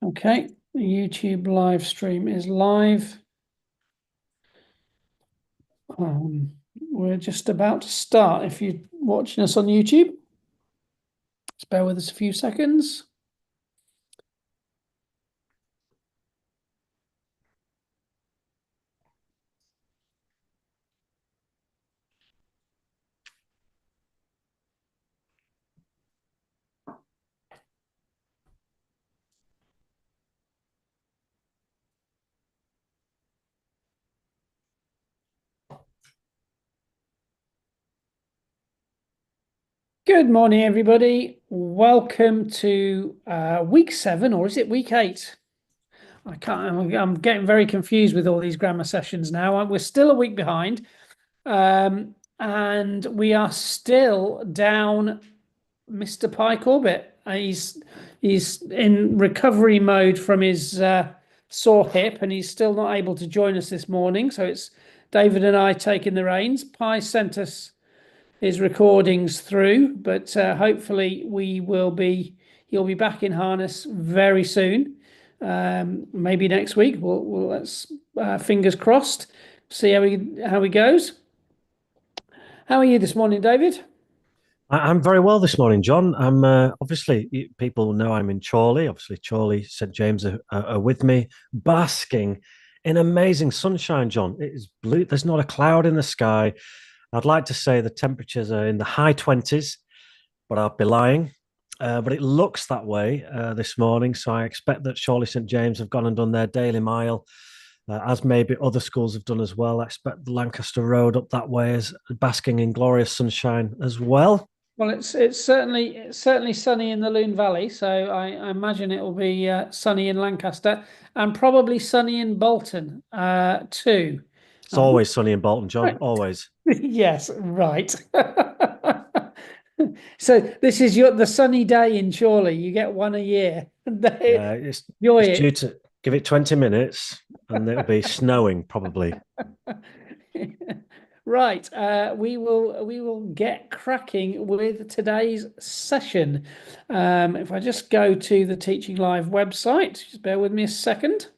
Okay, the YouTube live stream is live. We're just about to start. If you're watching us on YouTube, just bear with us a few seconds. Good morning, everybody. Welcome to week 7, or is it week 8? I'm getting very confused with all these grammar sessions now. We're still a week behind, and we are still down Mr. Pi Corbett. He's in recovery mode from his sore hip, and he's still not able to join us this morning. So it's David and I taking the reins. Pi sent us his recordings through, but hopefully he'll be back in harness very soon. Maybe next week. We'll let's fingers crossed. See how he goes. How are you this morning, David? I'm very well this morning, John. I'm obviously people know I'm in Chorley. Obviously, Chorley, St James are with me, basking in amazing sunshine. John, it is blue. There's not a cloud in the sky. I'd like to say the temperatures are in the high 20s, but I'll be lying. But it looks that way this morning, so I expect that Chorley St James have gone and done their daily mile. As maybe other schools have done as well. I expect the Lancaster Road up that way is basking in glorious sunshine as well. Well, it's certainly sunny in the Loon Valley, so I imagine it will be sunny in Lancaster and probably sunny in Bolton too. It's always sunny in Bolton, John. Right. Always. Yes, right. So this is the sunny day in Chorley. You get one a year. Yeah, Enjoy it's due it. to give it 20 minutes and it'll be snowing probably. Right, we will get cracking with today's session. If I just go to the TeachingLive website, just bear with me a second.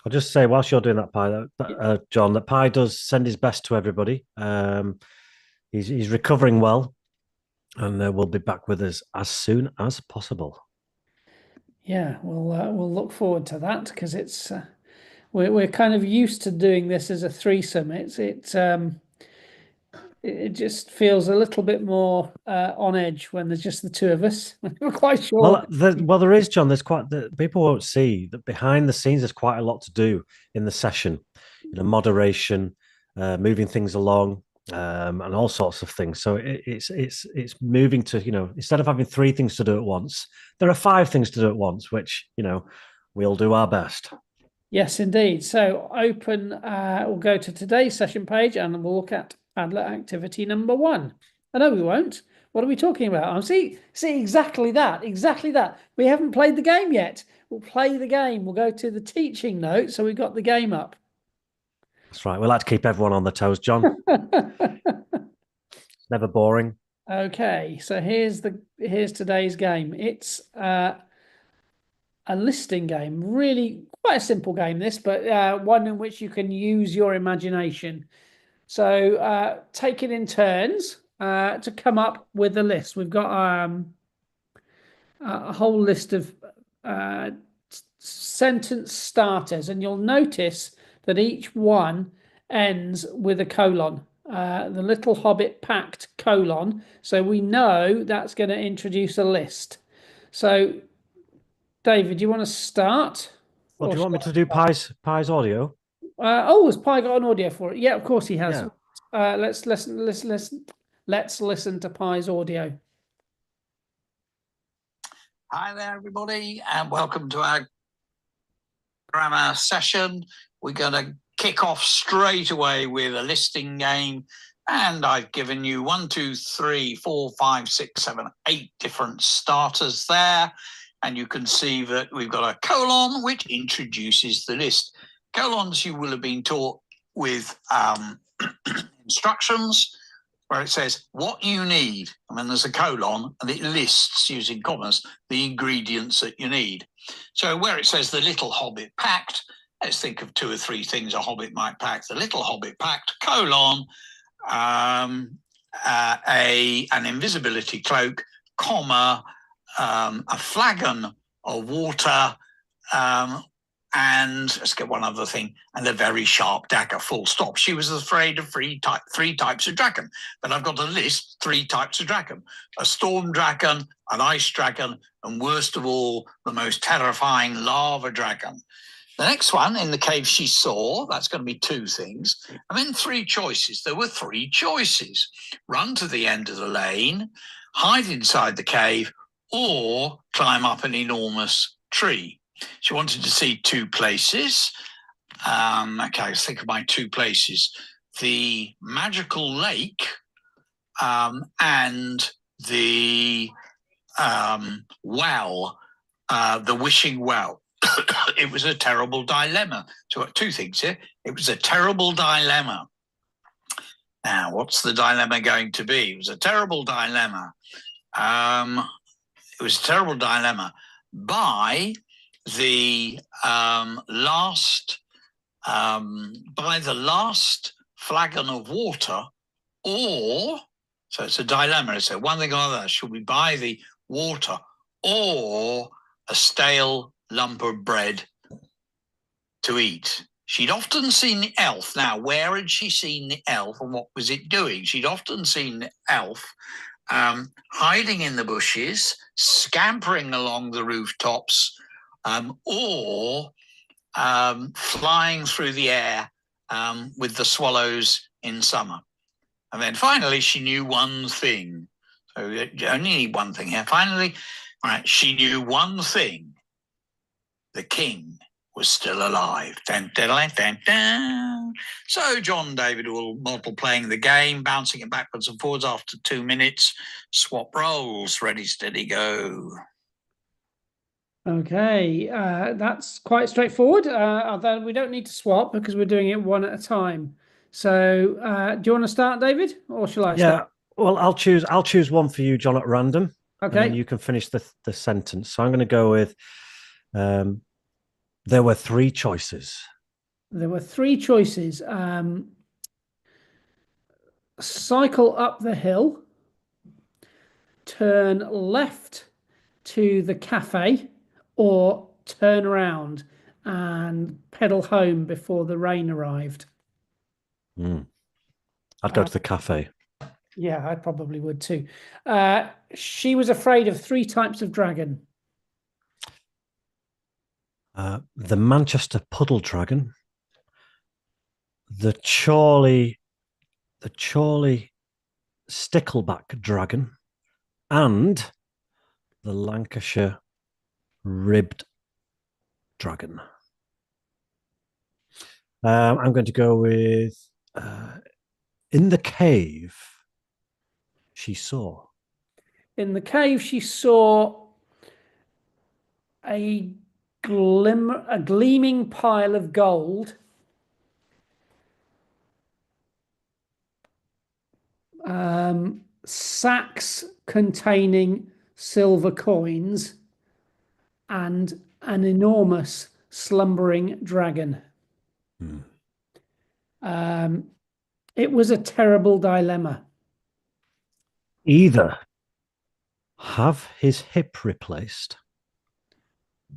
I'll just say, whilst you're doing that, Pi, John, that Pi does send his best to everybody. He's recovering well and will be back with us as soon as possible. Yeah, we'll look forward to that because it's we're kind of used to doing this as a threesome. It just feels a little bit more on edge when there's just the two of us. We're quite sure. There is, John. There's quite the people won't see that behind the scenes. There's quite a lot to do in the session, moderation, moving things along, and all sorts of things. So it's moving to instead of having 3 things to do at once, there are 5 things to do at once, which we'll do our best. Yes, indeed. So we'll go to today's session page and we'll look at Padlet activity number 1. I know we won't. What are we talking about? See exactly that. Exactly that. We haven't played the game yet. We'll play the game. We'll go to the teaching note. So we've got the game up. That's right. We like to keep everyone on their toes, John. Never boring. Okay, so here's today's game. It's a listing game. Really quite a simple game, this, but one in which you can use your imagination. So take it in turns to come up with a list. We've got a whole list of sentence starters, and you'll notice that each one ends with a colon. The little hobbit packed colon. So we know that's going to introduce a list. So, David, do you want to start? Well, Or do you want me to do Pi's audio? has Pi got an audio for it? Yeah, of course he has. Yeah. Let's listen to Pi's audio. Hi there, everybody, and welcome to our grammar session. We're going to kick off straight away with a listing game, and I've given you 1, 2, 3, 4, 5, 6, 7, 8 different starters there, and you can see that we've got a colon which introduces the list. Colons you will have been taught with instructions. where it says what you need, and then there's a colon, and it lists using commas the ingredients that you need. So where it says the little hobbit packed, let's think of 2 or 3 things a hobbit might pack. The little hobbit packed, colon, an invisibility cloak, comma, a flagon of water, and let's get one other thing, and a very sharp dagger, full stop. She was afraid of 3 types of dragon, but I've got to list 3 types of dragon: a storm dragon, an ice dragon, and worst of all, the most terrifying lava dragon. The next one, in the cave she saw, that's going to be 2 things. And then 3 choices. There were 3 choices: run to the end of the lane, hide inside the cave, or climb up an enormous tree. She wanted to see 2 places. Okay, let's think of my 2 places: the magical lake and the well, the wishing well. It was a terrible dilemma. So, 2 things here. It was a terrible dilemma. Now, what's the dilemma going to be? It was a terrible dilemma. It was a terrible dilemma by the last flagon of water, or, so it's a dilemma. It's one thing or other. Should we buy the water or a stale lump of bread to eat? She'd often seen the elf. Now, where had she seen the elf, and what was it doing? She'd often seen the elf hiding in the bushes, scampering along the rooftops, or flying through the air with the swallows in summer. And then finally, she knew one thing. So you only need one thing here. Finally, all right, she knew one thing: the king was still alive. Dun, dun, dun, dun, dun. So John David will model playing the game, bouncing it backwards and forwards after 2 minutes. Swap roles, ready, steady, go. Okay, that's quite straightforward. Although we don't need to swap because we're doing it one at a time. So, do you want to start, David, or shall I Yeah, start? well, I'll choose one for you, John, at random. And then Okay. you can finish the sentence. So I'm going to go with there were 3 choices. There were 3 choices. Cycle up the hill, turn left to the cafe, or turn around and pedal home before the rain arrived. I'd go to the cafe. Yeah, I probably would too. She was afraid of 3 types of dragon. The Manchester Puddle Dragon, the Chorley Stickleback Dragon, and the Lancashire Ribbed Dragon. I'm going to go with in the cave she saw. In the cave, she saw a gleaming pile of gold, sacks containing silver coins, and an enormous slumbering dragon. It was a terrible dilemma. Either have his hip replaced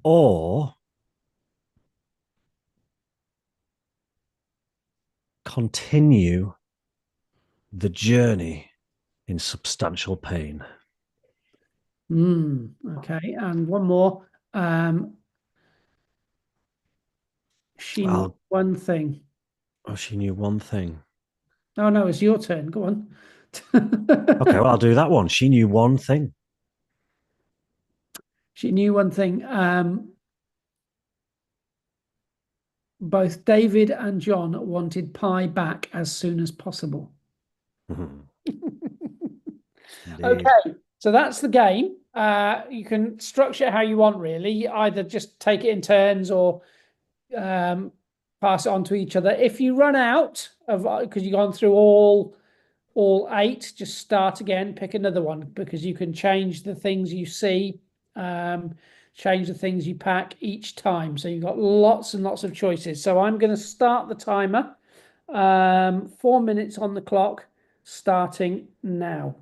or continue the journey in substantial pain. Okay, and one more. She knew one thing. Oh, she knew one thing. Oh, no, it's your turn. Go on. Okay, well, I'll do that one. She knew one thing. She knew one thing. Both David and John wanted pie back as soon as possible. Okay, so that's the game. You can structure it how you want, really. Either just take it in turns or pass it on to each other. If you run out of, because you've gone through all all 8, just start again, pick another one, because you can change the things you see, change the things you pack each time. So you've got lots and lots of choices. So I'm going to start the timer. 4 minutes on the clock, starting now.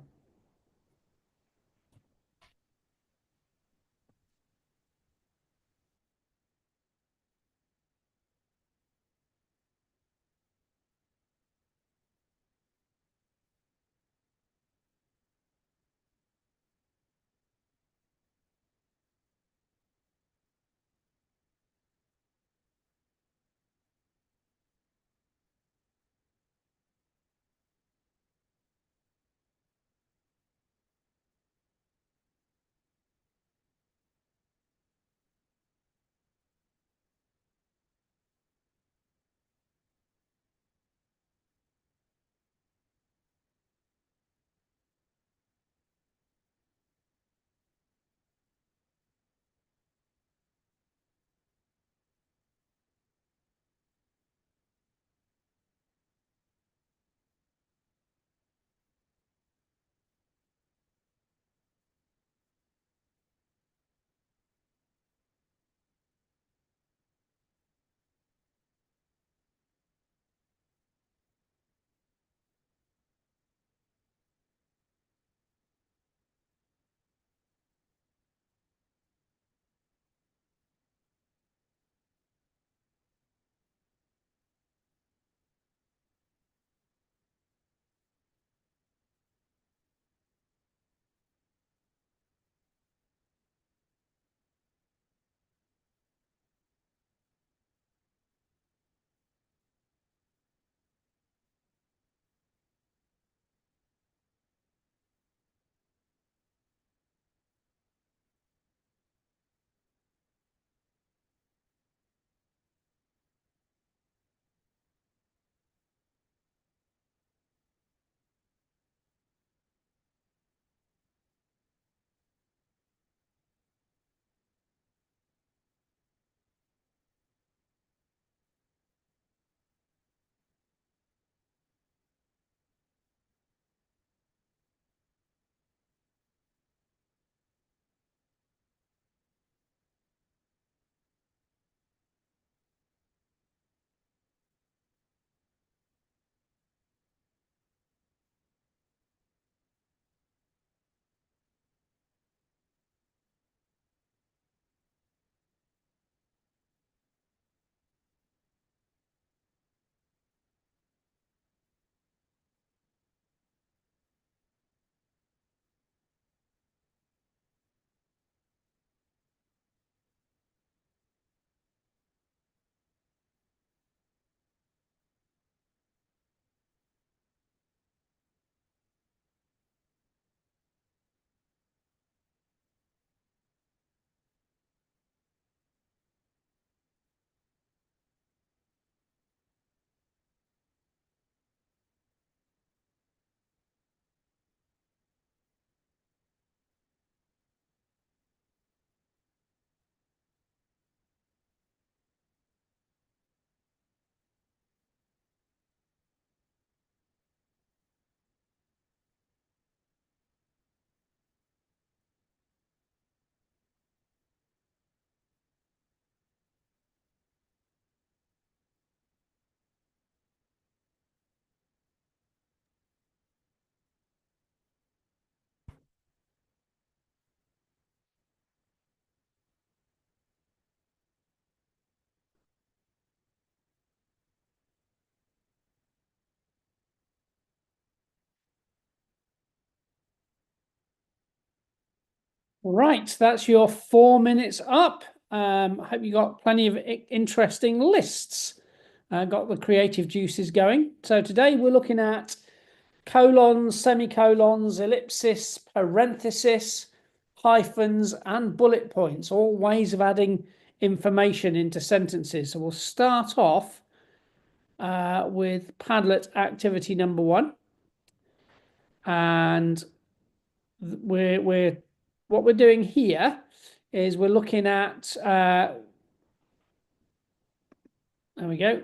Right, that's your 4 minutes up. I hope you got plenty of interesting lists. Got the creative juices going. So today we're looking at colons, semicolons, ellipsis, parenthesis, hyphens, and bullet points, all ways of adding information into sentences. So we'll start off with Padlet activity number 1. And what we're doing here is we're looking at there we go.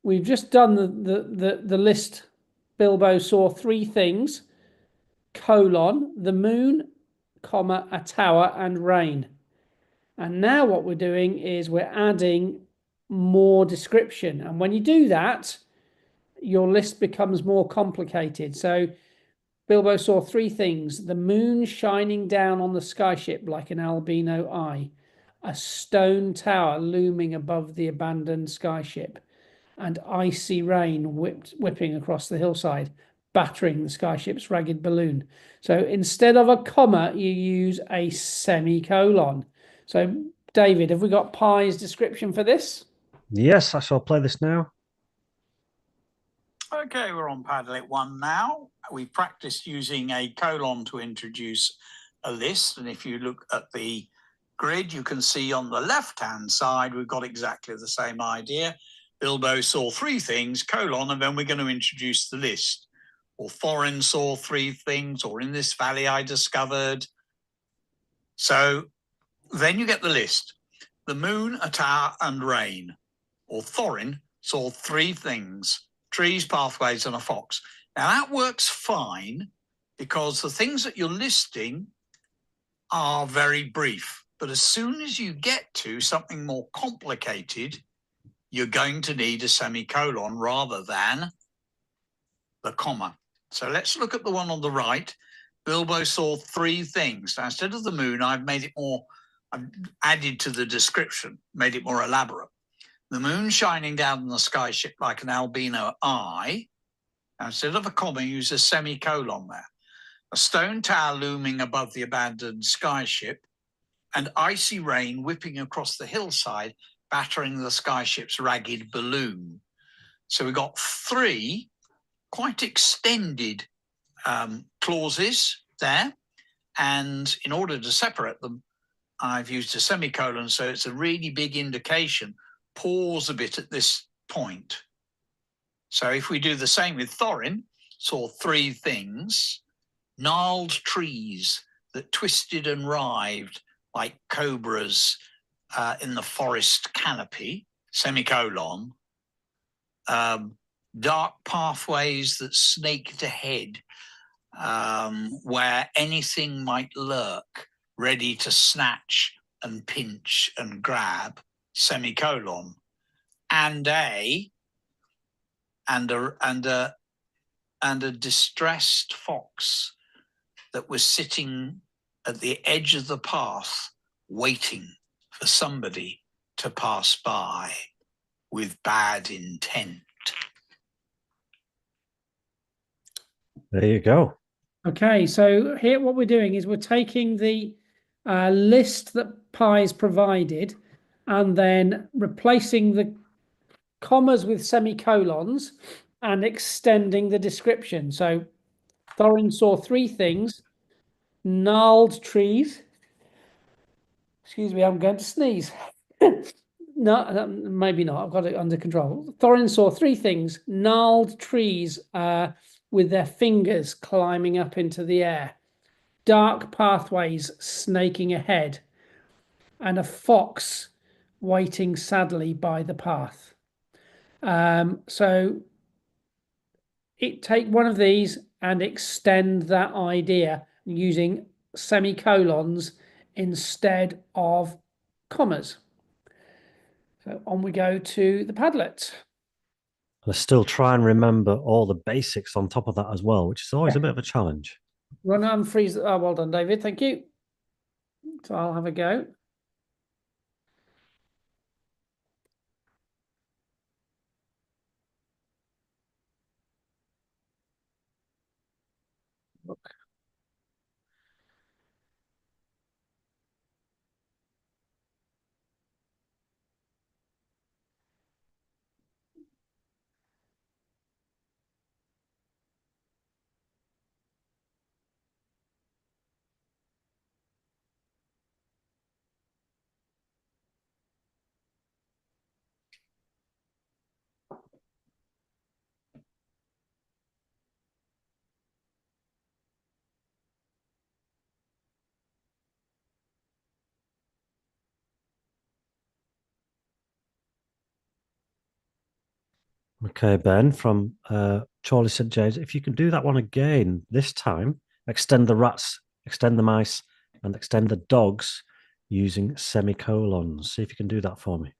We've just done the list Bilbo saw three things, colon, the moon, comma, a tower, and rain. And now what we're doing is we're adding more description. And when you do that, your list becomes more complicated. So Bilbo saw three things, the moon shining down on the skyship like an albino eye, a stone tower looming above the abandoned skyship, and icy rain whipping across the hillside, battering the skyship's ragged balloon. So instead of a comma, you use a semicolon. So, David, have we got Pi's description for this? Yes, I shall play this now. Okay, we're on Padlet 1 now. We've practiced using a colon to introduce a list. And if you look at the grid, you can see on the left-hand side, we've got exactly the same idea. Bilbo saw three things, colon, and then we're going to introduce the list. Or Thorin saw three things, or in this valley I discovered. So then you get the list. The moon, a tower, and rain. Or Thorin saw three things, trees, pathways, and a fox. Now that works fine because the things that you're listing are very brief. But as soon as you get to something more complicated, you're going to need a semicolon rather than the comma. So let's look at the one on the right. Bilbo saw three things. Now, instead of the moon, I've added to the description, made it more elaborate. The moon shining down on the skyship like an albino eye. Now, instead of a comma, use a semicolon there. A stone tower looming above the abandoned skyship, and icy rain whipping across the hillside, battering the skyship's ragged balloon. So we've got three quite extended clauses there. And in order to separate them, I've used a semicolon, so it's a really big indication. Pause a bit at this point. So if we do the same with Thorin, saw three things, gnarled trees that twisted and writhed like cobras in the forest canopy, semicolon, dark pathways that snaked ahead, where anything might lurk, ready to snatch and pinch and grab, semicolon, and a distressed fox that was sitting at the edge of the path, waiting for somebody to pass by with bad intent. There you go. Okay, so here what we're doing is we're taking the list that Pi's provided and then replacing the commas with semicolons and extending the description. So Thorin saw three things, gnarled trees. Excuse me, I'm going to sneeze. No, maybe not. I've got it under control. Thorin saw three things, gnarled trees with their fingers climbing up into the air, dark pathways snaking ahead, and a fox waiting sadly by the path. So take one of these and extend that idea using semicolons instead of commas. So on we go to the Padlet. I still try and remember all the basics on top of that as well, which is always a bit of a challenge. Run and freeze. Oh, well done, David. Thank you. So I'll have a go. Look. Okay, Ben, from Charlie St. James, if you can do that one again this time, extend the rats, extend the mice, and extend the dogs using semicolons. See if you can do that for me.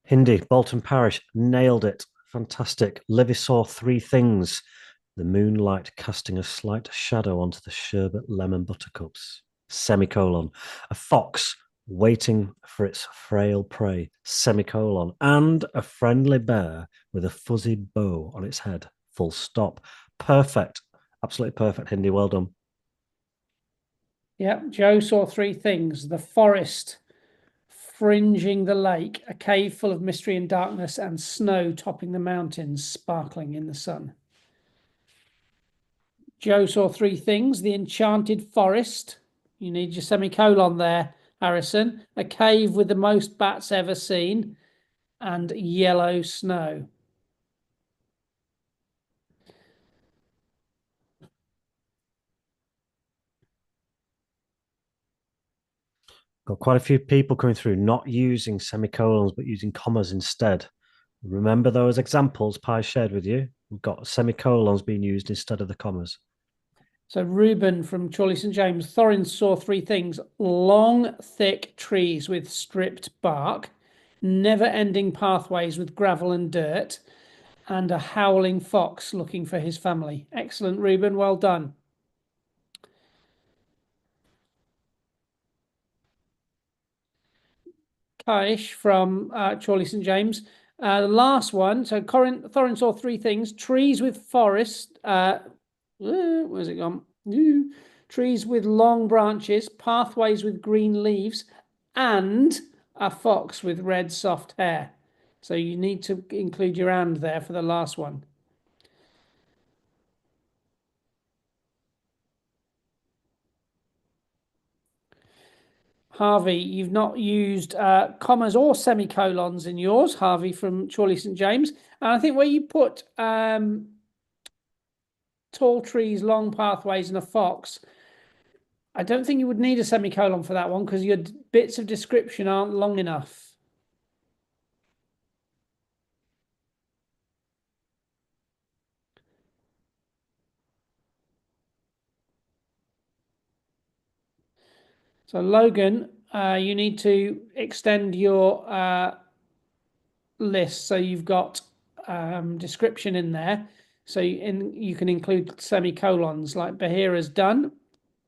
Hindi, Bolton Parish, nailed it. Fantastic. Livy saw three things: the moonlight casting a slight shadow onto the sherbet lemon buttercups, semicolon. A fox waiting for its frail prey, semicolon. And a friendly bear with a fuzzy bow on its head, full stop. Perfect. Absolutely perfect, Hindi. Well done. Yep, Joe saw three things: the forest fringing the lake, a cave full of mystery and darkness, and snow topping the mountains, sparkling in the sun. Joe saw three things: the enchanted forest. You need your semicolon there, Harrison. A cave with the most bats ever seen, and yellow snow. Got quite a few people coming through not using semicolons, but using commas instead. Remember those examples Pi shared with you? We've got semicolons being used instead of the commas. So Reuben from Chorley St. James, Thorin saw three things: long, thick trees with stripped bark, never-ending pathways with gravel and dirt, and a howling fox looking for his family. Excellent, Reuben. Well done. Kaish from Chorley St. James. The last one. So Thorin saw three things: trees with forest. Where's it gone? Trees with long branches, pathways with green leaves, and a fox with red soft hair. So you need to include your "and" there for the last one. Harvey, you've not used commas or semicolons in yours, Harvey from Chorley St. James. And I think where you put tall trees, long pathways, and a fox, I don't think you would need a semicolon for that one because your bits of description aren't long enough. So Logan, you need to extend your list so you've got description in there. So you can include semicolons like Bahira's done.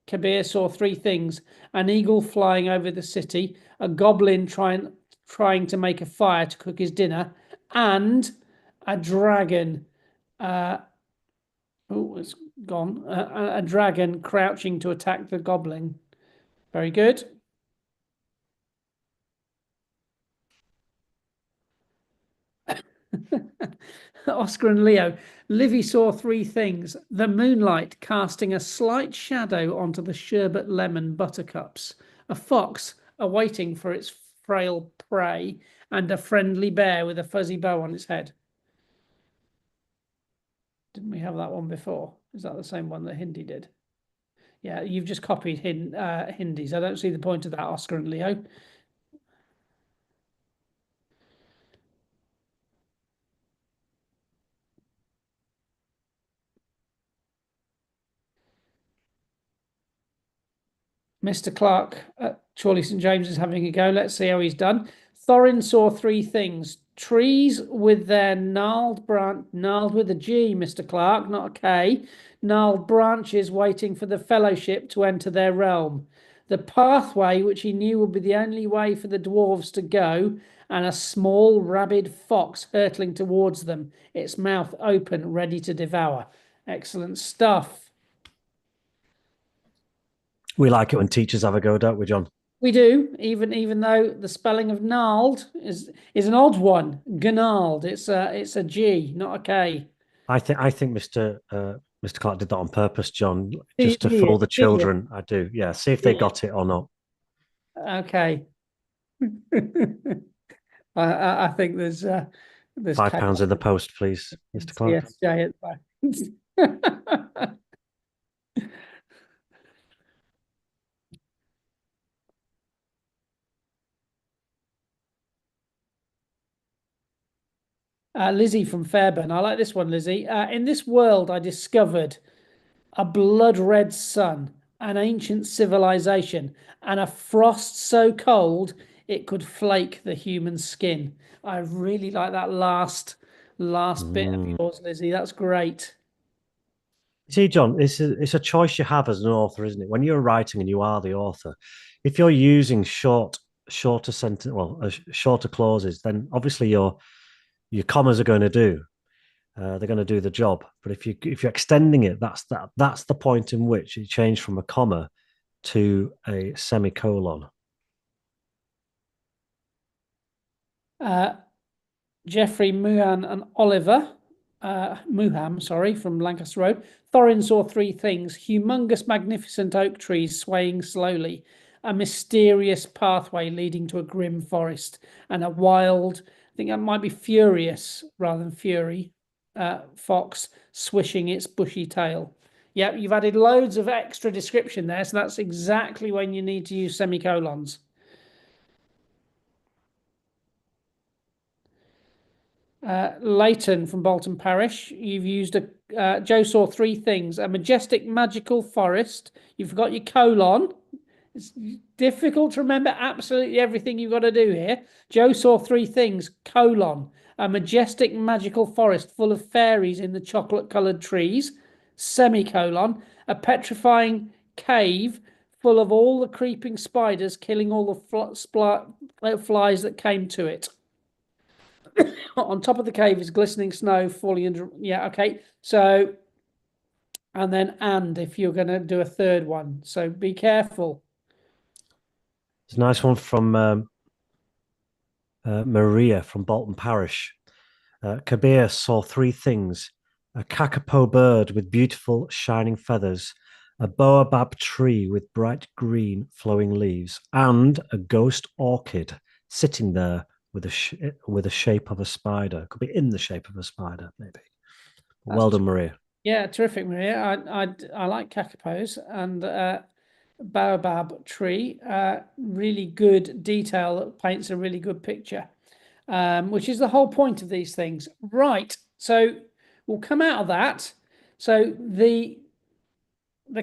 Kabir saw three things: an eagle flying over the city, a goblin trying to make a fire to cook his dinner, and a dragon. Oh, it's gone. A dragon crouching to attack the goblin. Very good. Oscar and Leo. Livy saw three things: the moonlight casting a slight shadow onto the sherbet lemon buttercups, a fox awaiting for its frail prey, and a friendly bear with a fuzzy bow on its head. Didn't we have that one before? Is that the same one that Hindi did? Yeah, you've just copied Hindi's. I don't see the point of that, Oscar and Leo. Mr. Clark at Chorley St. James is having a go. Let's see how he's done. Thorin saw three things: trees with their gnarled with a G, Mr. Clark, not a K, gnarled branches waiting for the fellowship to enter their realm. The pathway, which he knew would be the only way for the dwarves to go, and a small rabid fox hurtling towards them, its mouth open, ready to devour. Excellent stuff. We like it when teachers have a go, don't we, John? We do, even though the spelling of gnarled is an odd one. Gnarled. It's a G, not a K. I think Mr. Clark did that on purpose, John, Do just to you? fool the Do you? children. I do. Yeah. See if they got it or not. Okay. I think there's £5 in the post, please, Mr. Clark. CSJ at the back. Lizzie from Fairburn. I like this one, Lizzie. In this world, I discovered a blood red sun, an ancient civilization, and a frost so cold it could flake the human skin. I really like that last bit of yours, Lizzie. That's great. See, John, it's a choice you have as an author, isn't it? When you're writing and you are the author, if you're using shorter sentence, shorter clauses, then obviously your commas are going to do. They're going to do the job. But if you're extending it, that's the point in which it changed from a comma to a semicolon. Jeffrey Muhan and Oliver Muham, sorry, from Lancaster Road. Thorin saw three things: humongous, magnificent oak trees swaying slowly, a mysterious pathway leading to a grim forest, and a wild, I think that might be furious rather than fury, fox swishing its bushy tail. Yep, you've added loads of extra description there, so that's exactly when you need to use semicolons. Leighton from Bolton Parish, you've used Joe saw three things: a majestic, magical forest. You forgot your colon. It's difficult to remember absolutely everything you've got to do here. Joe saw three things: colon, a majestic, magical forest full of fairies in the chocolate-coloured trees; semicolon, a petrifying cave full of all the creeping spiders, killing all the flies that came to it. On top of the cave is glistening snow falling under. Yeah, okay. So, and then if you're going to do a third one, so be careful. It's a nice one from Maria from Bolton Parish. Kabir saw three things: a kakapo bird with beautiful shining feathers, a baobab tree with bright green flowing leaves, and a ghost orchid sitting there with a shape of a spider. Could be in the shape of a spider, maybe. Well done, Maria. Yeah, terrific, Maria. I like kakapos and baobab tree. Really good detail that paints a really good picture, which is the whole point of these things. Right. So we'll come out of that. So the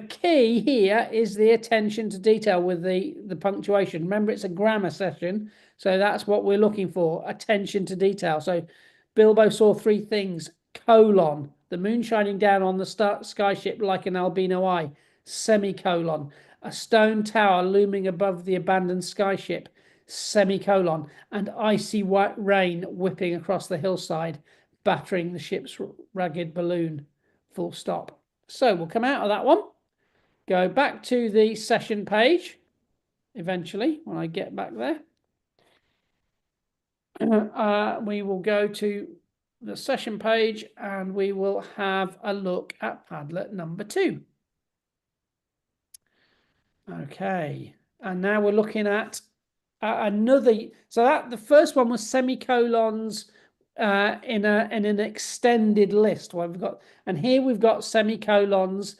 key here is the attention to detail with the punctuation. Remember, it's a grammar session, so that's what we're looking for: attention to detail. So Bilbo saw three things: colon, the moon shining down on the skyship like an albino eye; semicolon, a stone tower looming above the abandoned skyship; semicolon, and icy white rain whipping across the hillside, battering the ship's ragged balloon; full stop. So we'll come out of that one, go back to the session page eventually when I get back there. We will go to the session page and we will have a look at Padlet number 2. Okay, and now we're looking at another. So that the first one was semicolons in an extended list. What we've got, and here we've got semicolons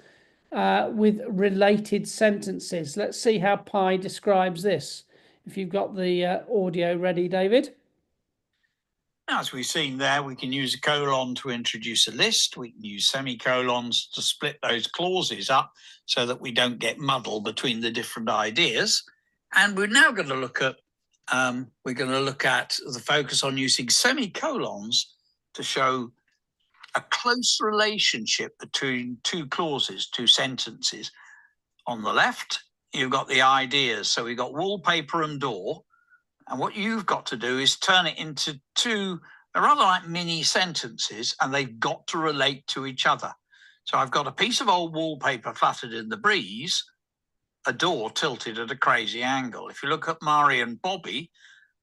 with related sentences. Let's see how Pi describes this. If you've got the audio ready, David. As we've seen there, we can use a colon to introduce a list. We can use semicolons to split those clauses up so that we don't get muddled between the different ideas. And we're now going to look at the focus on using semicolons to show a close relationship between two clauses, two sentences. On the left, you've got the ideas. So we've got wallpaper and door. And what you've got to do is turn it into two, they're rather like mini sentences, and they've got to relate to each other. So I've got a piece of old wallpaper fluttered in the breeze, a door tilted at a crazy angle. If you look at Mari and Bobby,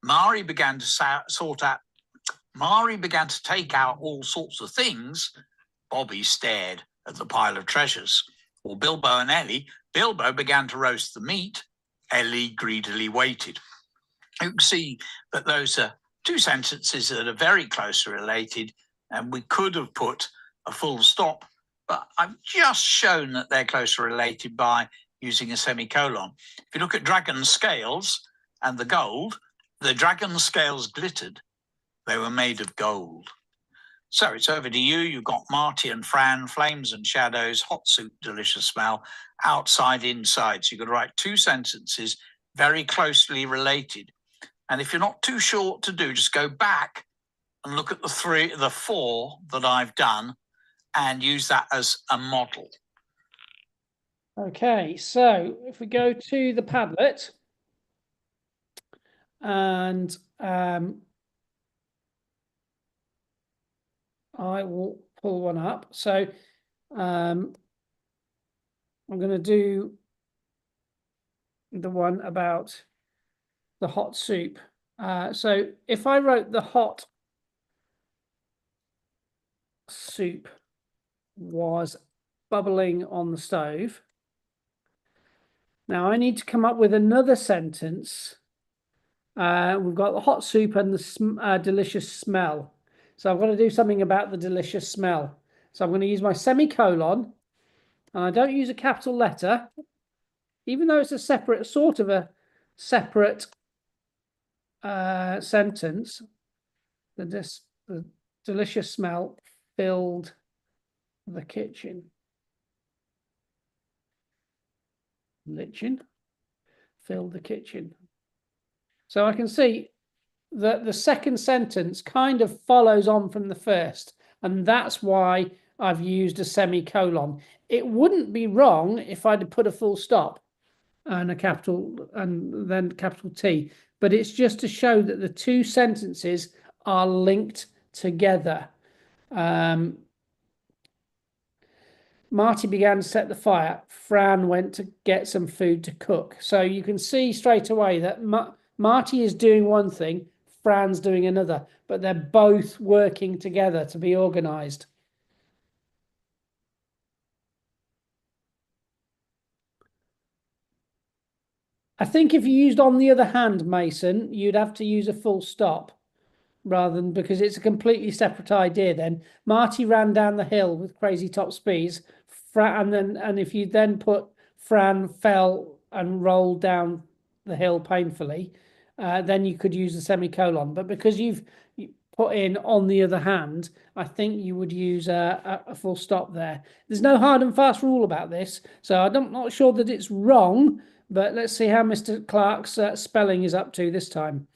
Mari began to take out all sorts of things. Bobby stared at the pile of treasures. Or Bilbo and Ellie, Bilbo began to roast the meat. Ellie greedily waited. You can see that those are two sentences that are very closely related, and we could have put a full stop, but I've just shown that they're closely related by using a semicolon. If you look at dragon scales and the gold, the dragon scales glittered. They were made of gold. So it's over to you. You've got Marty and Fran, flames and shadows, hot soup, delicious smell, outside, inside. So you could write two sentences very closely related. And if you're not too sure what to do, just go back and look at the four that I've done and use that as a model. Okay, so if we go to the Padlet and I will pull one up. So I'm going to do the one about the hot soup. So if I wrote the hot soup was bubbling on the stove. Now I need to come up with another sentence. We've got the hot soup and the delicious smell. So I've got to do something about the delicious smell. So I'm going to use my semicolon, and I don't use a capital letter, even though it's a separate sort of a separate sentence. The delicious smell filled the kitchen. Filled the kitchen. So I can see that the second sentence kind of follows on from the first, and that's why I've used a semicolon. It wouldn't be wrong if I'd put a full stop and a capital and then capital T, but it's just to show that the two sentences are linked together. Marty began to set the fire. Fran went to get some food to cook. So you can see straight away that Marty is doing one thing, Fran's doing another, but they're both working together to be organized. I think if you used on the other hand, Mason, you'd have to use a full stop rather than, because it's a completely separate idea then. Marty ran down the hill with crazy top speeds, and if you then put Fran fell and rolled down the hill painfully, then you could use a semicolon. But because you've put in on the other hand, I think you would use a full stop there. There's no hard and fast rule about this, so I'm not sure that it's wrong, but let's see how Mr. Clark's spelling is up to this time.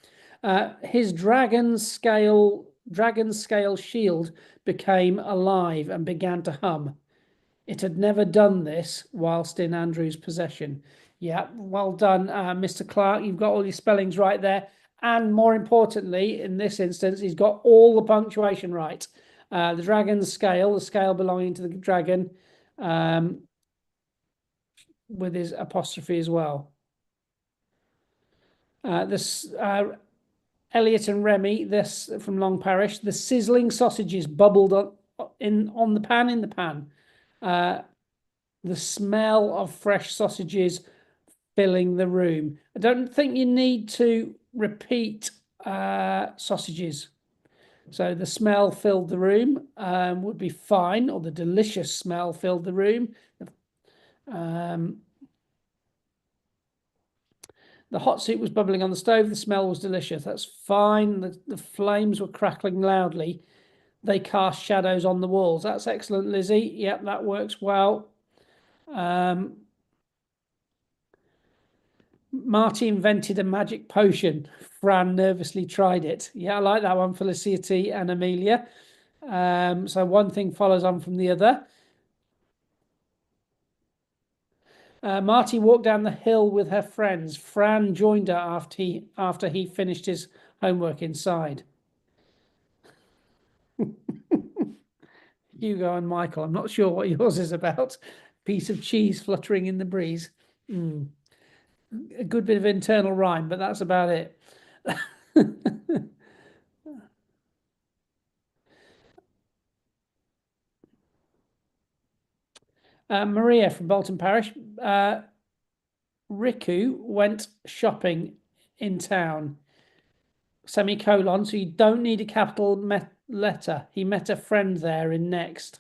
His dragon scale shield became alive and began to hum. It had never done this whilst in Andrew's possession. Yeah, well done, Mr. Clark. You've got all your spellings right there. And more importantly, in this instance, he's got all the punctuation right. The dragon's scale, the scale belonging to the dragon, with his apostrophe as well. Elliot and Remy, this from Long Parish, the sizzling sausages bubbled on the pan in the pan. The smell of fresh sausages filling the room. I don't think you need to repeat sausages. So the smell filled the room would be fine, or the delicious smell filled the room. The hot soup was bubbling on the stove. The smell was delicious. That's fine. The flames were crackling loudly. They cast shadows on the walls. That's excellent, Lizzie. Yep, that works well. Marty invented a magic potion. Fran nervously tried it. Yeah, I like that one, Felicity and Amelia. So one thing follows on from the other. Marty walked down the hill with her friends. Fran joined her after he finished his homework inside. Hugo and Michael, I'm not sure what yours is about. Piece of cheese fluttering in the breeze. A good bit of internal rhyme, but that's about it. Maria from Bolton Parish. Riku went shopping in town. semicolon, so you don't need a capital letter. He met a friend there in next.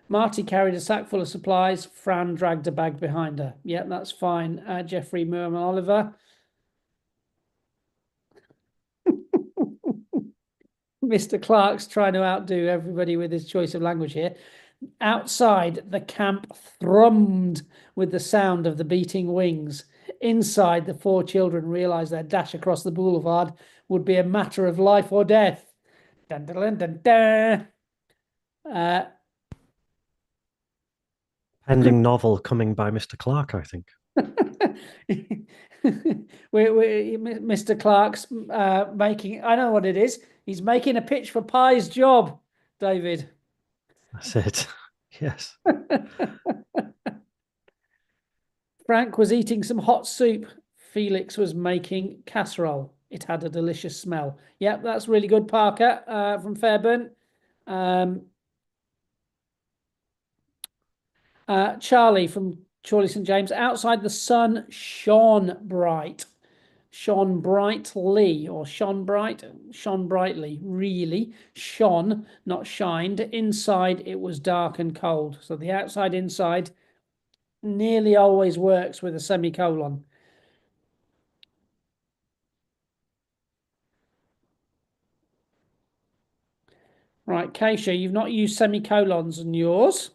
Marty carried a sack full of supplies. Fran dragged a bag behind her. Yep, that's fine. Jeffrey Merman Oliver. Mr. Clark's trying to outdo everybody with his choice of language here. Outside, the camp thrummed with the sound of the beating wings. Inside, the 4 children realized their dash across the boulevard would be a matter of life or death. Dun, dun, dun, dun, dun. Pending novel coming by Mr. Clark, I think. Mr. Clark's making, I know what it is. He's making a pitch for Pye's job, David. That's it. Yes. Frank was eating some hot soup. Felix was making casserole. It had a delicious smell. Yep, that's really good, Parker, from Fairburn. Charlie from Chorley St. James. Outside, the sun shone bright. Shone brightly, or shone brightly, really. Shone, not shined. Inside, it was dark and cold. So the outside, inside nearly always works with a semicolon. Right, Keisha, you've not used semicolons in yours.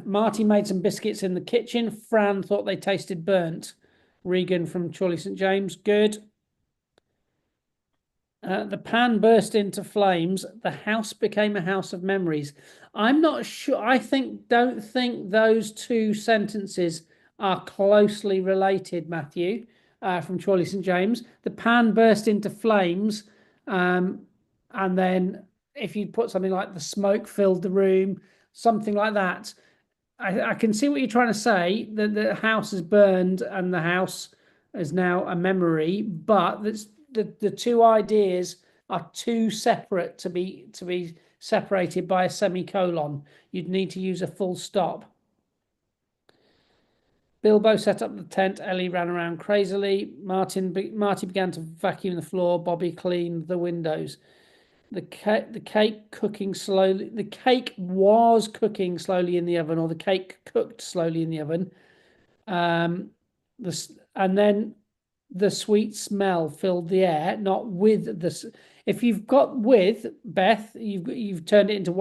Marty made some biscuits in the kitchen. Fran thought they tasted burnt. Regan from Chorley St. James, good. The pan burst into flames. The house became a house of memories. I'm not sure. Don't think those 2 sentences are closely related, Matthew, from Chorley St. James. The pan burst into flames. And then if you put something like the smoke filled the room, something like that. I can see what you're trying to say, that the house is burned and the house is now a memory, but that's the 2 ideas are too separate to be separated by a semicolon. You'd need to use a full stop. Bilbo set up the tent. Ellie ran around crazily. Marty began to vacuum the floor. Bobby cleaned the windows. The cake cooking slowly. The cake was cooking slowly in the oven, or the cake cooked slowly in the oven. And then the sweet smell filled the air. Not with this. If you've got with, Beth, you've turned it into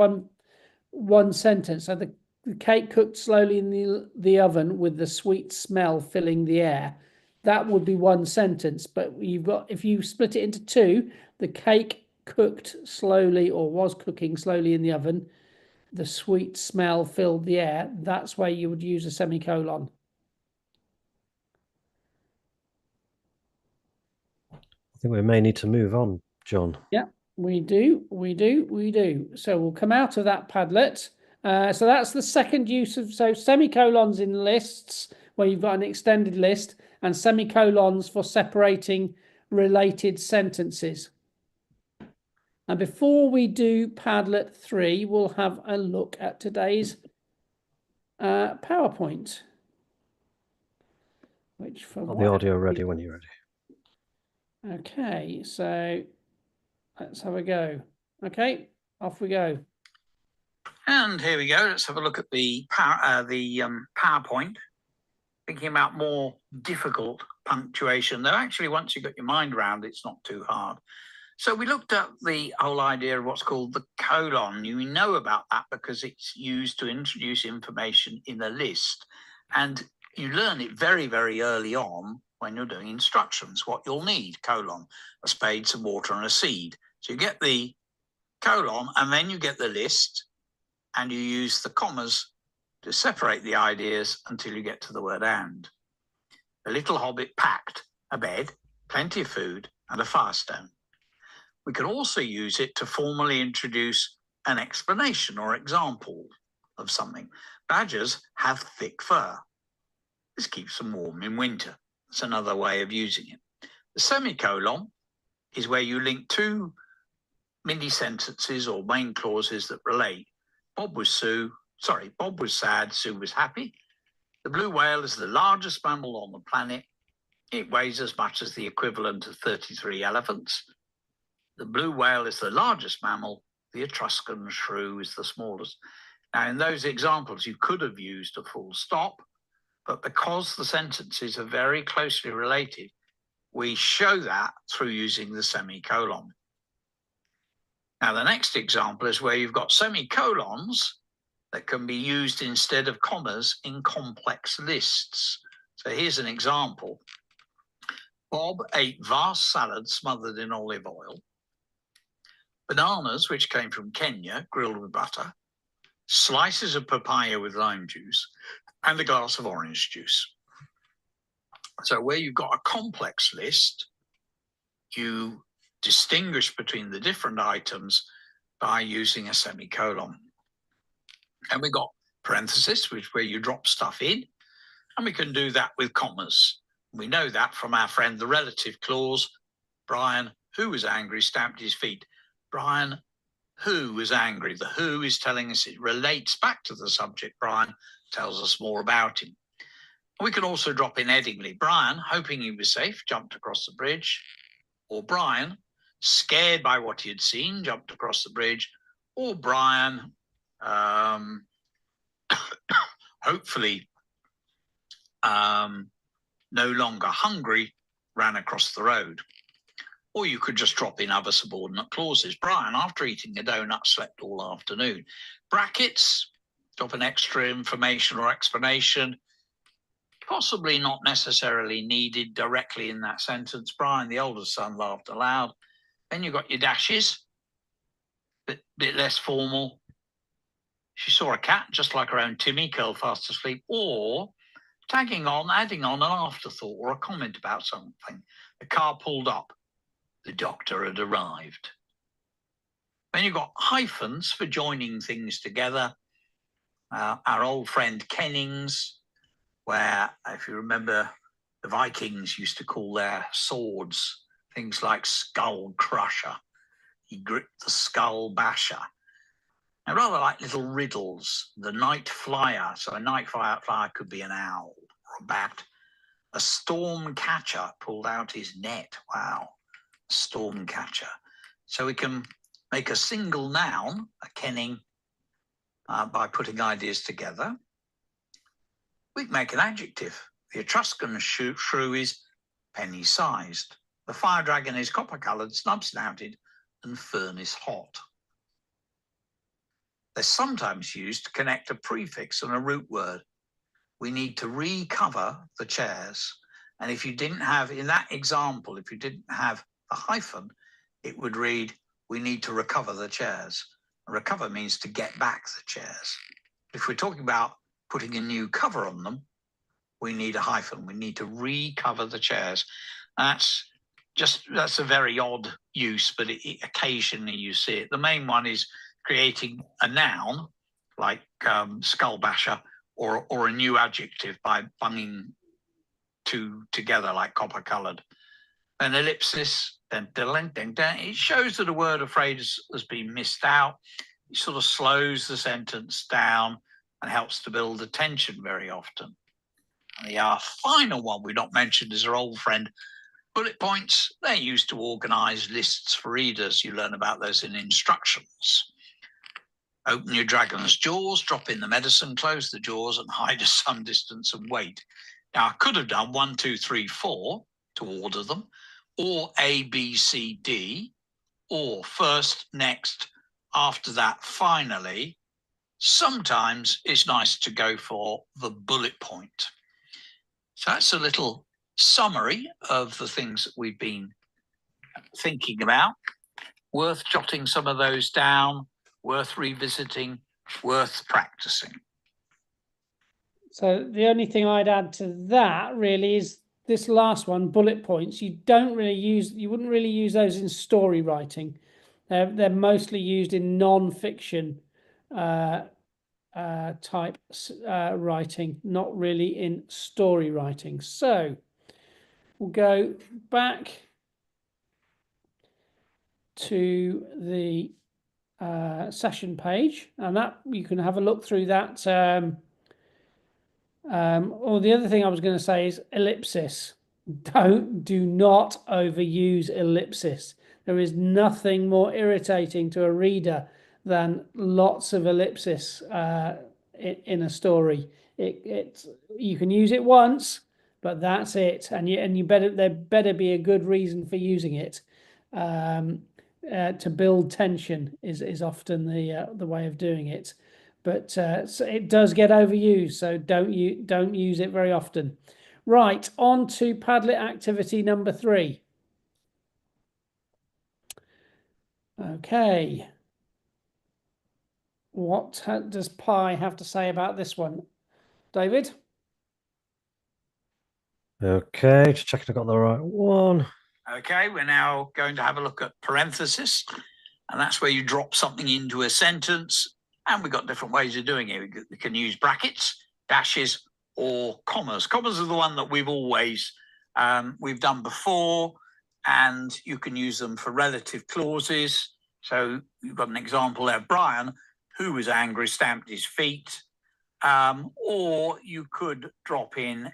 one sentence. So the cake cooked slowly in the oven with the sweet smell filling the air. That would be one sentence. But if you split it into 2, the cake cooked slowly, or was cooking slowly in the oven, the sweet smell filled the air. That's where you would use a semicolon. I think we may need to move on, John. Yeah, we do. So we'll come out of that Padlet. So that's the second use of, so semicolons in lists where you've got an extended list, and semicolons for separating related sentences. And before we do Padlet 3, we'll have a look at today's PowerPoint. Which for Got the audio ready when you're ready. Okay, so let's have a go. Okay, off we go. And here we go. Let's have a look at the PowerPoint. Thinking about more difficult punctuation, though actually once you've got your mind around, it's not too hard. So we looked at the whole idea of what's called the colon. You know about that because it's used to introduce information in a list. And you learn it very, very early on when you're doing instructions, what you'll need: colon, a spade, some water, and a seed. So you get the colon, and then you get the list, and you use the commas to separate the ideas until you get to the word and. The little hobbit packed a bed, plenty of food, and a firestone. We can also use it to formally introduce an explanation or example of something. Badgers have thick fur. This keeps them warm in winter. That's another way of using it. The semicolon is where you link 2 mini sentences or main clauses that relate. Bob was Sue, Bob was sad, Sue was happy. The blue whale is the largest mammal on the planet. It weighs as much as the equivalent of 33 elephants. The blue whale is the largest mammal. The Etruscan shrew is the smallest. Now, in those examples, you could have used a full stop, but because the sentences are very closely related, we show that through using the semicolon. Now, the next example is where you've got semicolons that can be used instead of commas in complex lists. So here's an example. Bob ate vast salad smothered in olive oil, bananas, which came from Kenya, grilled with butter, slices of papaya with lime juice, and a glass of orange juice. So where you've got a complex list, you distinguish between the different items by using a semicolon. And we've got parenthesis, which is where you drop stuff in, and we can do that with commas. We know that from our friend, the relative clause. Brian, who was angry, stamped his feet. Brian, who was angry? The who is telling us it relates back to the subject. Brian tells us more about him. We can also drop in headingly. Brian, hoping he was safe, jumped across the bridge. Or Brian, scared by what he had seen, jumped across the bridge. Or Brian, hopefully no longer hungry, ran across the road. Or you could just drop in other subordinate clauses. Brian, after eating a donut, slept all afternoon. Brackets, drop an extra information or explanation, possibly not necessarily needed directly in that sentence. Brian, the oldest son, laughed aloud. Then you've got your dashes, bit less formal. She saw a cat, just like her own Timmy, curled fast asleep. Or tagging on, adding on an afterthought or a comment about something. The car pulled up. The doctor had arrived. Then you've got hyphens for joining things together. Our old friend Kennings, where, if you remember, the Vikings used to call their swords things like skull crusher. He gripped the skull basher. Now, rather like little riddles, the night flyer. So a night flyer could be an owl or a bat. A storm catcher pulled out his net. Wow, a storm catcher. So we can make a single noun, a kenning, by putting ideas together. We can make an adjective. The Etruscan shrew is penny-sized. The fire dragon is copper-coloured, snub-snouted, and furnace hot. They're sometimes used to connect a prefix and a root word. We need to recover the chairs. And if you didn't have, in that example, if you didn't have a hyphen, it would read, we need to recover the chairs. And recover means to get back the chairs. If we're talking about putting a new cover on them, we need a hyphen. We need to recover the chairs. That's a very odd use, but occasionally you see it. The main one is creating a noun like skull basher or a new adjective by bunging two together like copper coloured. An ellipsis, it shows that a word or phrase has been missed out. It sort of slows the sentence down and helps to build attention very often. And the final one we not mentioned is our old friend bullet points. They're used to organise lists for readers. You learn about those in instructions. Open your dragon's jaws, drop in the medicine, close the jaws and hide at some distance and wait. Now I could have done 1, 2, 3, 4 to order them, or A, B, C, D, or first, next, after that, finally. Sometimes it's nice to go for the bullet point. So that's a little summary of the things that we've been thinking about. Worth jotting some of those down, worth revisiting, worth practicing. So the only thing I'd add to that really is this last one, bullet points. You wouldn't really use those in story writing. They're mostly used in non-fiction type writing, not really in story writing. So we'll go back to the session page, and that you can have a look through that. Or the other thing I was going to say is ellipsis. Do not overuse ellipsis. There is nothing more irritating to a reader than lots of ellipsis in a story. You can use it once, but that's it, and there better be a good reason for using it. To build tension is often the way of doing it, but so it does get overused, so don't use it very often. Right, on to Padlet activity number 3. Okay. What does Pi have to say about this one? David? Okay, just checking I got the right one. Okay, we're now going to have a look at parenthesis, and that's where you drop something into a sentence, and we've got different ways of doing it. We can use brackets, dashes, or commas. Commas are the one that we've always we've done before, and you can use them for relative clauses. So you've got an example there. Brian, who was angry, stamped his feet. Or you could drop in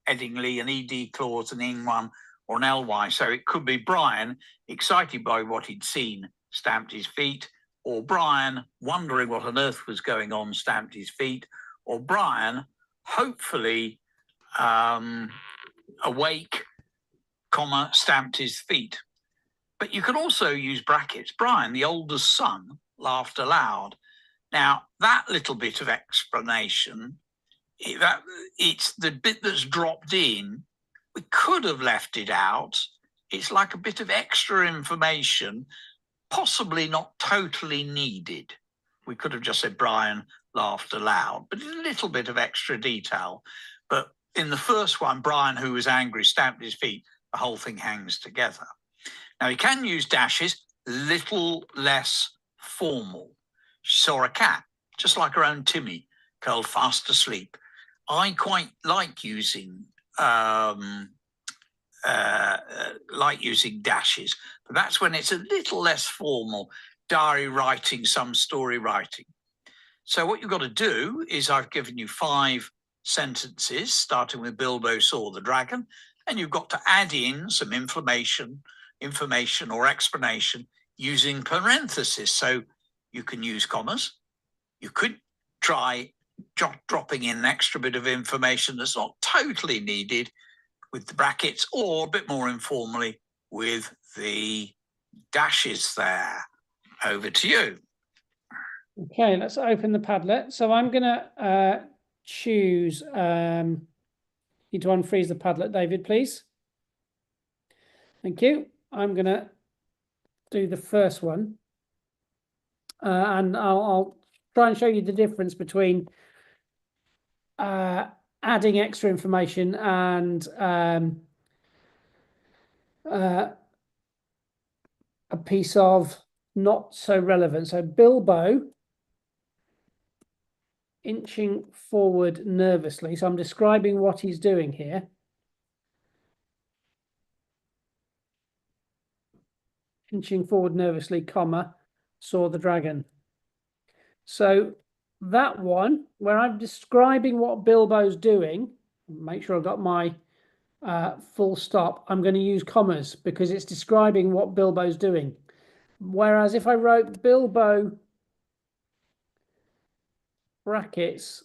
Eddingly an ED clause, an in one, or an ly. So it could be Brian, excited by what he'd seen, stamped his feet, or Brian, wondering what on earth was going on, stamped his feet, or Brian, hopefully awake, comma, stamped his feet. But you could also use brackets. Brian, the oldest son, laughed aloud. Now, that little bit of explanation, it's the bit that's dropped in. We could have left it out. It's like a bit of extra information, possibly not totally needed. We could have just said Brian laughed aloud, but a little bit of extra detail. But in the first one, Brian, who was angry, stamped his feet. The whole thing hangs together. Now, you can use dashes, little less formal. She saw a cat, just like her own Timmy, curled fast asleep. I quite like using dashes, but that's when it's a little less formal, diary writing, some story writing. So what you've got to do is I've given you 5 sentences, starting with Bilbo saw the dragon, and you've got to add in some information or explanation using parentheses. So you can use commas. You could try dropping in an extra bit of information that's not totally needed with the brackets, or a bit more informally with the dashes there. Over to you. Okay, let's open the Padlet. So I'm going to choose, need to unfreeze the Padlet, David, please. Thank you. I'm going to do the first one. And I'll try and show you the difference between adding extra information and a piece of not so relevant. So Bilbo inching forward nervously. So I'm describing what he's doing here. Inching forward nervously, comma, saw the dragon. So that one, where I'm describing what Bilbo's doing, make sure I've got my full stop, I'm going to use commas because it's describing what Bilbo's doing. Whereas if I wrote Bilbo brackets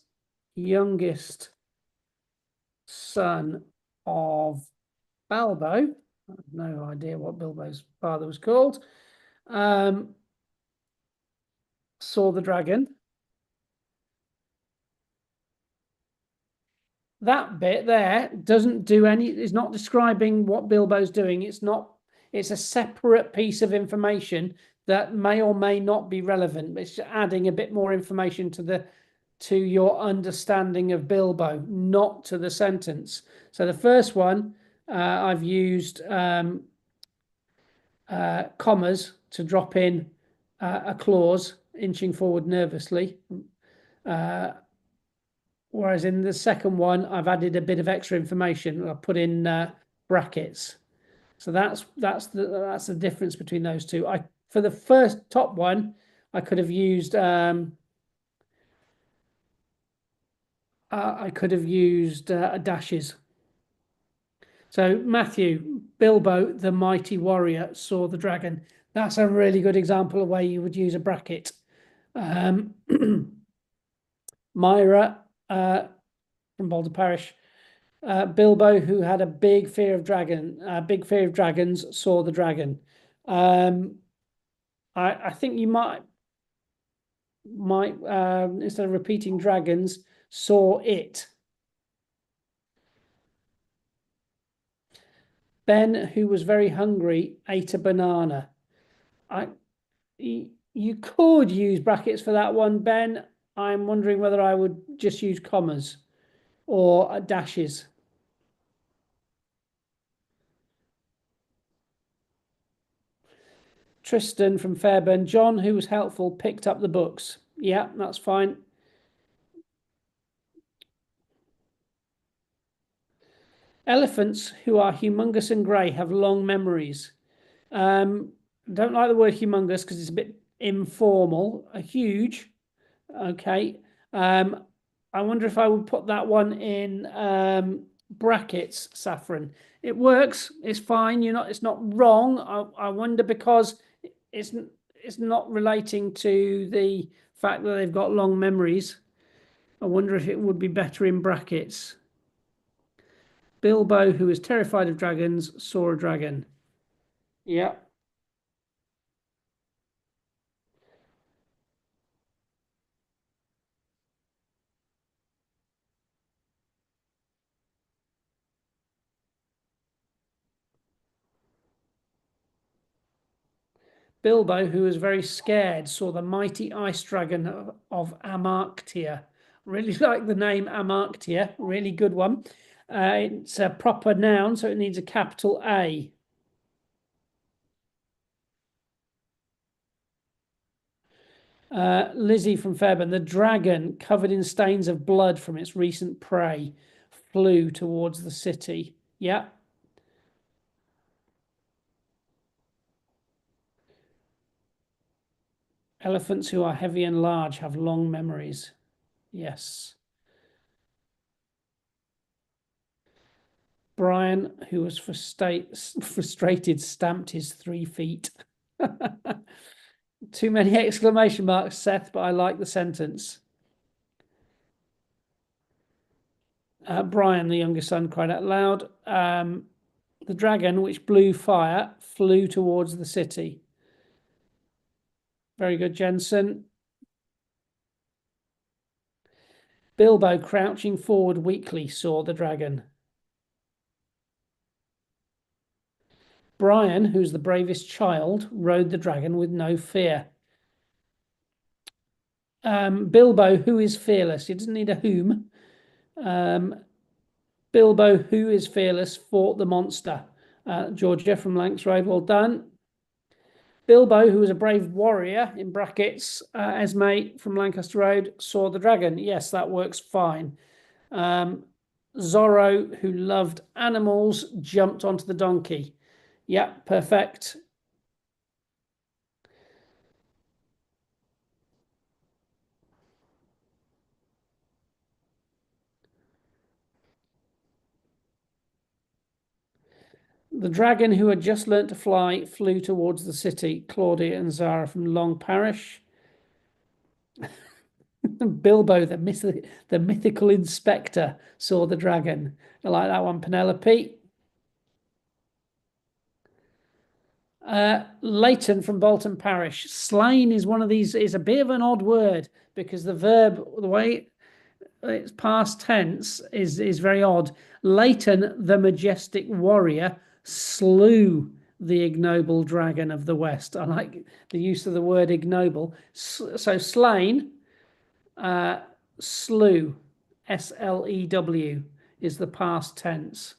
youngest son of Balbo, I have no idea what Bilbo's father was called, saw the dragon. That bit there doesn't do any, it's not describing what Bilbo's doing. It's a separate piece of information that may or may not be relevant. It's adding a bit more information to your understanding of Bilbo, not to the sentence. So the first one, I've used commas to drop in a clause, inching forward nervously. Whereas in the second one, I've added a bit of extra information. I've put in brackets. So that's the difference between those two. For the first top one, I could have used dashes. So Matthew, Bilbo, the mighty warrior, saw the dragon. That's a really good example of where you would use a bracket. Myra from Boulder Parish, Bilbo, who had a big fear of dragons, saw the dragon. I think you might instead of repeating dragons, saw it. Ben, who was very hungry, ate a banana. You could use brackets for that one, Ben. I'm wondering whether I would just use commas or dashes. Tristan from Fairburn, John, who was helpful, picked up the books. Yeah, that's fine. Elephants, who are humongous and grey, have long memories. Don't like the word humongous because it's a bit informal. A huge, okay. I wonder if I would put that one in brackets, Saffron. It works. It's fine. It's not wrong. I wonder because it's not relating to the fact that they've got long memories. I wonder if it would be better in brackets. Bilbo, who was terrified of dragons, saw a dragon. Yeah. Bilbo, who was very scared, saw the mighty ice dragon of Amarctia. Really like the name Amarctia. Really good one. It's a proper noun, so it needs a capital A. Lizzie from Fairburn, the dragon, covered in stains of blood from its recent prey, flew towards the city. Yeah. Elephants who are heavy and large have long memories. Yes. Brian, who was frustrated, stamped his 3 feet. Too many exclamation marks, Seth, but I like the sentence. Brian, the youngest son, cried out loud. The dragon, which blew fire, flew towards the city. Very good, Jensen. Bilbo, crouching forward weakly, saw the dragon. Brian, who's the bravest child, rode the dragon with no fear. Bilbo, who is fearless. He doesn't need a whom. Bilbo, who is fearless, fought the monster. Georgia from Lancs Road, well done. Bilbo, who was a brave warrior, in brackets, Esme from Lancaster Road, saw the dragon. Yes, that works fine. Zorro, who loved animals, jumped onto the donkey. Yeah, perfect. The dragon, who had just learnt to fly, flew towards the city. Claudia and Zara from Long Parish. Bilbo, the mythical inspector, saw the dragon. I like that one, Penelope. Leighton from Bolton Parish. Slain is one of these, is a bit of an odd word because the verb, the way it's past tense, is very odd. Leighton, the majestic warrior, slew the ignoble dragon of the west. I like the use of the word ignoble. So slain, slew, SLEW, is the past tense.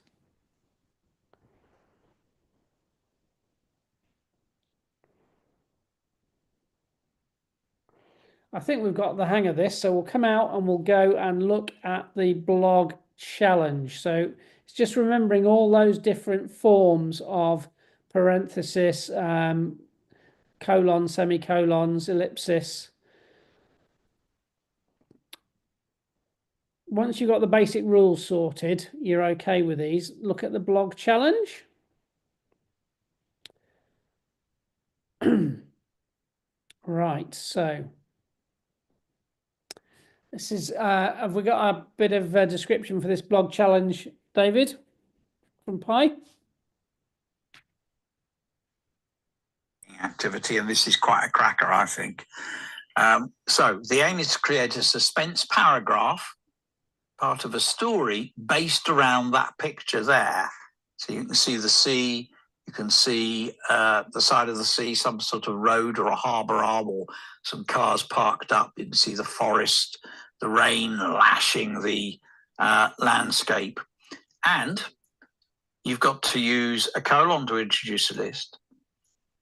I think we've got the hang of this, so we'll come out and we'll go and look at the blog challenge. So it's just remembering all those different forms of parenthesis, colon, semicolons, ellipsis. Once you've got the basic rules sorted, you're okay with these. Look at the blog challenge. Right, so this is, have we got a bit of a description for this blog challenge, David, from Pi? Activity, and this is quite a cracker, I think. So the aim is to create a suspense paragraph, part of a story based around that picture there. So you can see the sea, you can see the side of the sea, some sort of road or a harbour arm or some cars parked up. You can see the forest, the rain lashing the landscape. And you've got to use a colon to introduce a list,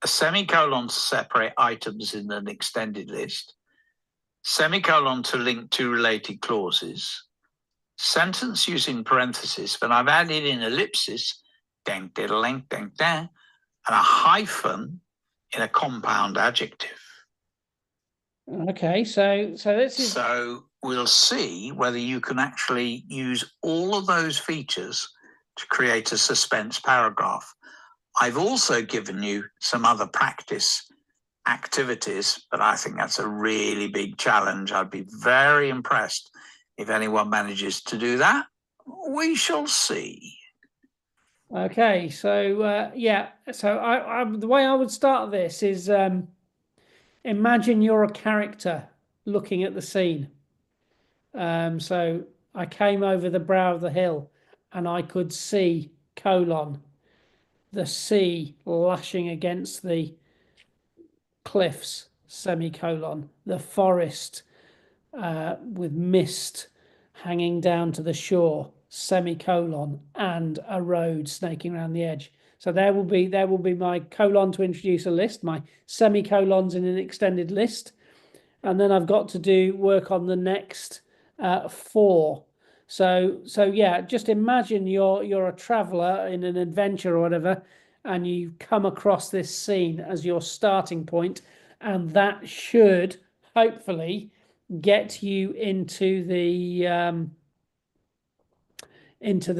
a semicolon to separate items in an extended list, semicolon to link two related clauses, sentence using parentheses, but I've added in ellipsis, dang, diddling, dang, dang, and a hyphen in a compound adjective. Okay, so this is... So we'll see whether you can actually use all of those features to create a suspense paragraph. I've also given you some other practice activities, but I think that's a really big challenge. I'd be very impressed if anyone manages to do that. We shall see. Okay, so yeah, so I the way I would start this is imagine you're a character looking at the scene. So I came over the brow of the hill and I could see colon the sea lashing against the cliffs, semicolon, the forest with mist hanging down to the shore, semicolon, and a road snaking around the edge. So there will be my colon to introduce a list, my semicolons in an extended list, and then I've got to work on the next 4. So yeah, just imagine you're a traveler in an adventure or whatever, and you come across this scene as your starting point, and that should hopefully get you into the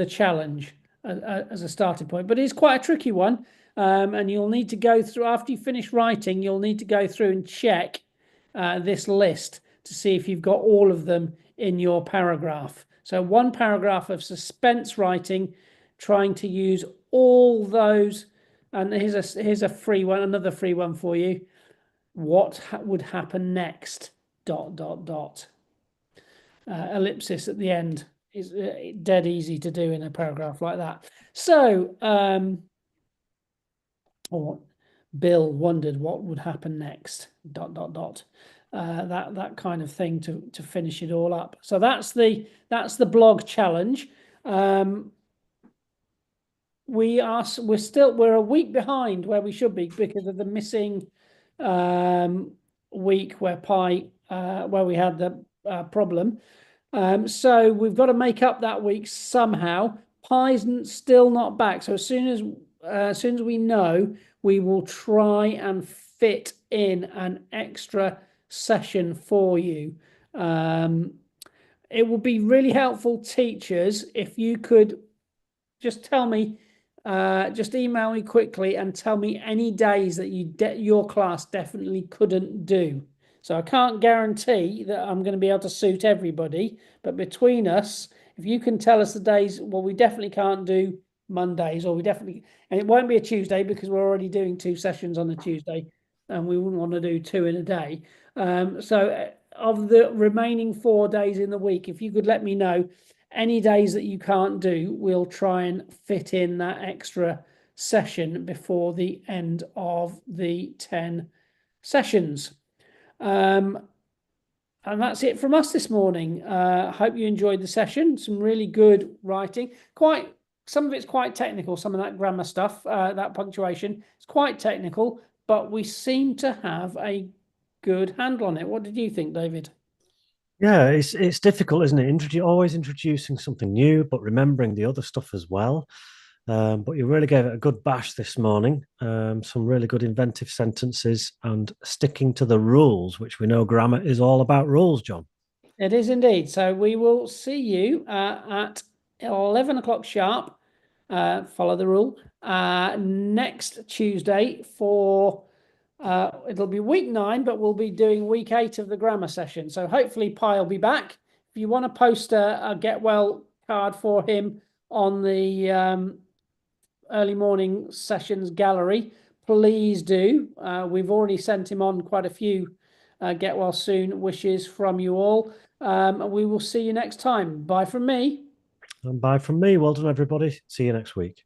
challenge as a starting point. But it's quite a tricky one, and you'll need to go through, after you finish writing, you'll need to go through and check this list to see if you've got all of them in your paragraph. So one paragraph of suspense writing, trying to use all those. And here's a free one, another free one for you. What would happen next? ... Ellipsis at the end is dead easy to do in a paragraph like that. So Bill wondered what would happen next ... that kind of thing to finish it all up. So that's the blog challenge. We're a week behind where we should be because of the missing week where where we had the problem. So we've got to make up that week somehow. Pi's still not back. So as soon as we know, we will try and fit in an extra session for you. It would be really helpful, teachers, if you could just tell me, just email me quickly and tell me any days that your class definitely couldn't do. So I can't guarantee that I'm going to be able to suit everybody, but between us, if you can tell us the days, well, we definitely can't do Mondays, or and it won't be a Tuesday because we're already doing 2 sessions on a Tuesday, and we wouldn't want to do 2 in a day. So of the remaining 4 days in the week, if you could let me know any days that you can't do, we'll try and fit in that extra session before the end of the 10 sessions. And that's it from us this morning. Hope you enjoyed the session. Some really good writing. Some of it's quite technical, some of that grammar stuff, that punctuation. It's quite technical, but we seem to have a good handle on it. What did you think, David? Yeah, it's difficult, isn't it? Always introducing something new, but remembering the other stuff as well. But you really gave it a good bash this morning. Some really good inventive sentences and sticking to the rules, which we know grammar is all about rules, John. It is indeed. So we will see you at 11 o'clock sharp. Follow the rule. Next Tuesday for it'll be week 9, but we'll be doing week 8 of the grammar session. So hopefully Pi will be back. If you want to post a get well card for him on the early morning sessions gallery, please do. We've already sent him on quite a few get well soon wishes from you all. We will see you next time. Bye from me. And bye from me. Well done, everybody. See you next week.